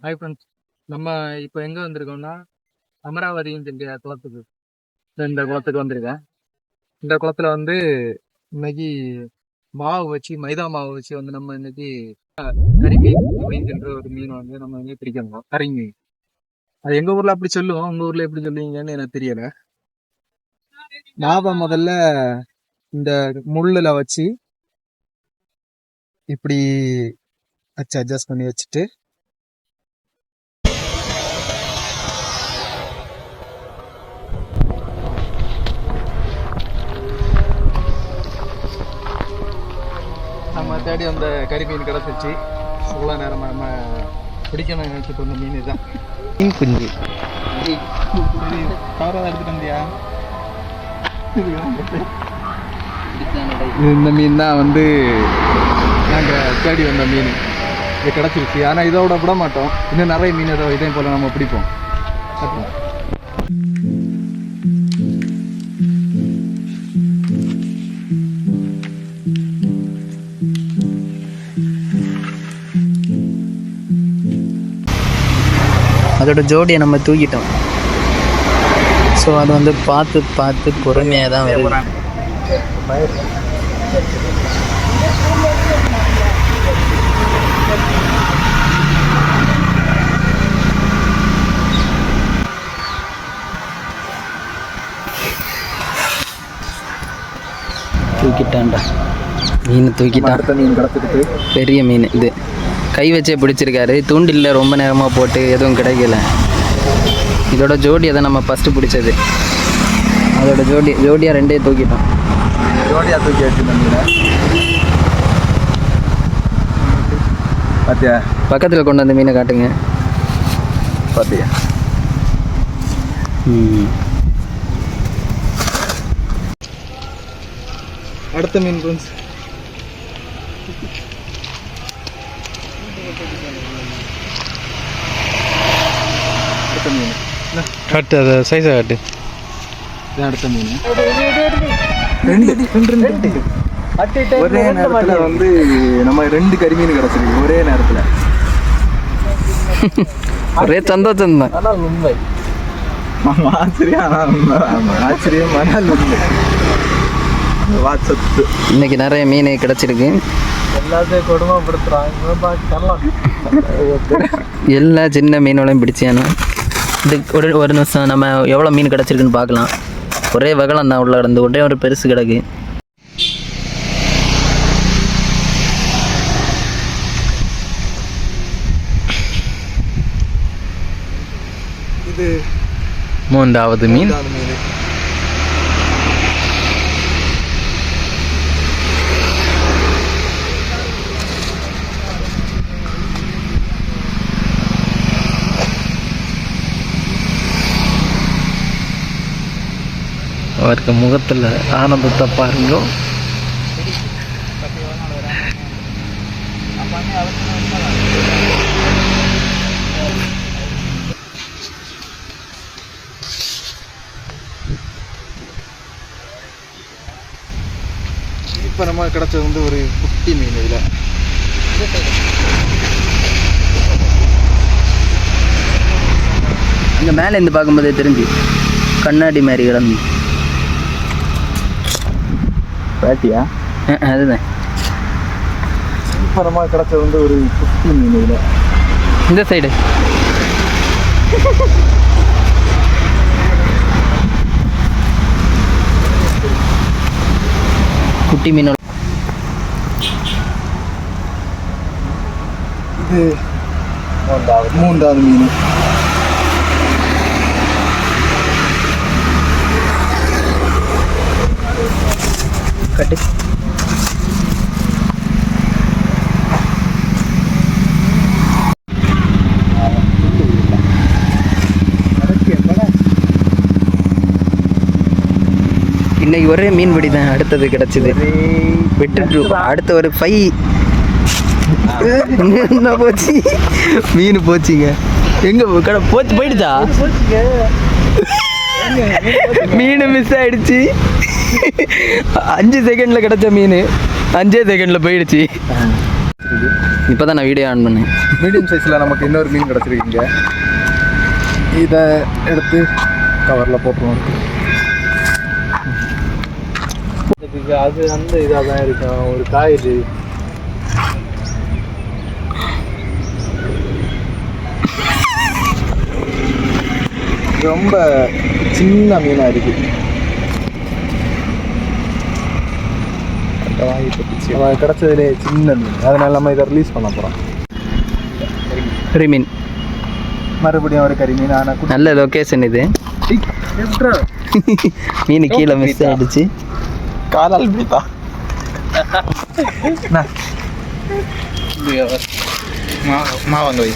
Hi friends, நம்ம இப்போ எங்கே வந்திருக்கோம்னா அமராவதின்னு சொல்லி குளத்துக்கு. இந்த குளத்துக்கு வந்திருக்கேன். இந்த குளத்துல வந்து இன்னைக்கு மாவு வச்சு மைதா மாவு வச்சு வந்து நம்ம இன்னைக்கு கறிமீன் அப்படின்னு சொல்ற ஒரு மீன் வந்து நம்ம வந்து பிடிக்கணும். கறிமீன் அது எங்க ஊர்ல அப்படி சொல்லுவோம், உங்க ஊர்ல எப்படி சொல்லுவீங்கன்னு எனக்கு தெரியல. மாவை முதல்ல இந்த முள்ளுல வச்சு இப்படி வச்சு அட்ஜஸ்ட் பண்ணி வச்சுட்டு நம்ம தேடி அந்த கறி மீன் கிடச்சிச்சு. இவ்வளோ நேரமாக நம்ம பிடிக்கணும் நினச்சிட்டு இருந்த மீன் இதுதான். மீன் குஞ்சு கவராக எடுத்துட்டு வந்தியா? இந்த மீன் தான் வந்து நாங்கள் தேடி வந்த மீன். இது கிடச்சிருச்சு. ஆனால் இதோட விட மாட்டோம். இன்னும் நிறைய மீன் இதே போல் நம்ம பிடிப்போம். அதோட ஜோடியை நம்ம தூக்கிட்டோம். ஸோ அது வந்து பார்த்து பார்த்து பொறுமையாக தான் வருது. தூக்கிட்டான்டா மீன், தூக்கிட்டான். மீன் கிடச்சிருக்கு, பெரிய மீன். இது கை வச்சே பிடிச்சிருக்காரு. தூண்டில்ல ரொம்ப நேரமாக போட்டு எதுவும் கிடைக்கல. இதோட ஜோடி அதை நம்ம ஃபஸ்ட்டு பிடிச்சது. அதோட ஜோடியாக ரெண்டே தூக்கிட்டோம். ஜோடியாக தூக்கி வச்சு பார்த்தியா? பக்கத்தில் கொண்டு வந்த மீனை காட்டுங்க. பார்த்தியா? அடுத்த மீன் ஃப்ரெண்ட்ஸ். அடுத்த மீன் காட்டு, அதை சைஸாக காட்டு. இதான் அடுத்த மீன். ஒரே நேரத்தில் வந்து நம்ம 2 கறிமீன் கிடச்சிருக்கு ஒரே நேரத்தில். ஒரே சந்தோஷம் தான். ஆனால் உண்மை ஆச்சரியமான உண்மை. வாட்ஸ்அப் இன்னைக்கு நிறைய மீன் கிடச்சிருக்கு. எல்லாத்தையும் கொடுமைப்படுத்துறாங்க. எல்லா சின்ன மீனோடையும் பிடிச்சானோ. இது ஒரு நிமிஷம் நம்ம எவ்வளோ மீன் கிடச்சிருக்குன்னு பார்க்கலாம். ஒரே வகலம் தான் உள்ள கிடந்து, ஒரே ஒரு பெருசு கிடக்கு. இது 3வது மீன். அவருக்கு முகத்தில் ஆனந்தத்தை பாருங்க. இப்போ நம்ம கிடச்சது வந்து ஒரு குட்டி மீன். இதில் இங்கே மேலே இருந்து பார்க்கும்போதே தெரிஞ்சு கண்ணாடி மாதிரி கிடந்து. பாத்தியா? அதுதான். இப்போ நம்ம கிடச்சது வந்து ஒரு குட்டி மீன். இதில் இந்த சைடு குட்டி மீனோட இது 3வது மீன். கட்டு. இன்னைக்கு ஒரே மீன் பிடி தான். அடுத்தது கிடச்சிது விட்டுட்டு அடுத்த ஒரு 5 என்ன போச்சு? மீன் போச்சுங்க. எங்க கடை போச்சு, போயிடுச்சா? மீன் மிஸ் ஆயிடுச்சு. 5 செகண்ட்ல கிடைச்ச மீன் 5 செகண்ட்ல போயிடுச்சு. இப்போ தான் நான் வீடியோ ஆன் பண்ணேன். மீடியம் சைஸில் நமக்கு இன்னொரு மீன் கிடச்சிருக்கீங்க. இதை எடுத்து கவரில் போட்டுருவோம். அது அந்த இதாக தான் இருக்கும். ஒரு காய் இது ரொம்ப சின்ன மீனாக இருக்குது. கிடச்சதுலே சின்ன மீன், அதனால நம்ம இதை ரிலீஸ் பண்ண போகிறோம். கரிமீன், மறுபடியும் ஒரு கரிமீன். ஆனால் நல்ல லொக்கேஷன் இது. மீன் கீழே மிஸ் ஆகிடுச்சு. காலால் பிடித்தா மாவாங்க வை.